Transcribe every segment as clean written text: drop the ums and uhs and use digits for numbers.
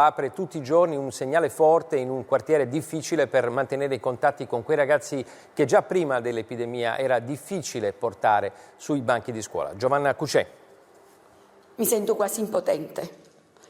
apre tutti i giorni un segnale forte in un quartiere difficile per mantenere i contatti con quei ragazzi che già prima dell'epidemia era difficile portare sui banchi di scuola. Giovanna Cucè. Mi sento quasi impotente.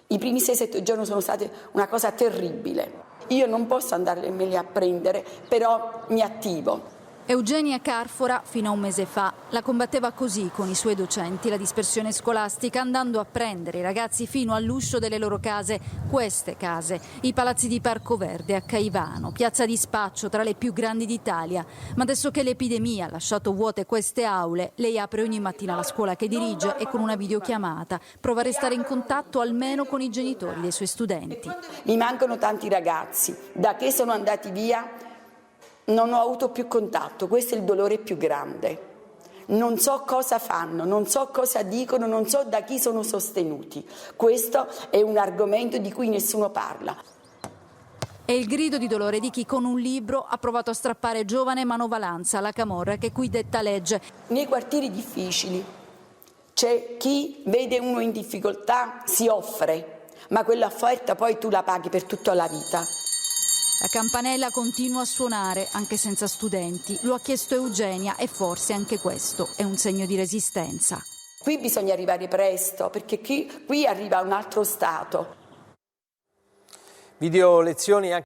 I primi 6-7 giorni sono stati una cosa terribile. Io non posso andarmeli a prendere, però mi attivo. Eugenia Carfora fino a un mese fa la combatteva così con i suoi docenti la dispersione scolastica, andando a prendere i ragazzi fino all'uscio delle loro case, queste case, i palazzi di Parco Verde a Caivano, piazza di spaccio tra le più grandi d'Italia. Ma adesso che l'epidemia ha lasciato vuote queste aule, lei apre ogni mattina la scuola che dirige e con una videochiamata prova a restare in contatto almeno con i genitori dei suoi studenti. Mi mancano tanti ragazzi, da che sono andati via non ho avuto più contatto, questo è il dolore più grande. Non so cosa fanno, non so cosa dicono, non so da chi sono sostenuti. Questo è un argomento di cui nessuno parla. È il grido di dolore di chi con un libro ha provato a strappare giovane manovalanza alla camorra che qui detta legge. Nei quartieri difficili c'è chi vede uno in difficoltà, si offre, ma quell'offerta poi tu la paghi per tutta la vita. La campanella continua a suonare anche senza studenti. Lo ha chiesto Eugenia e forse anche questo è un segno di resistenza. Qui bisogna arrivare presto perché qui arriva un altro stato. Video lezioni anche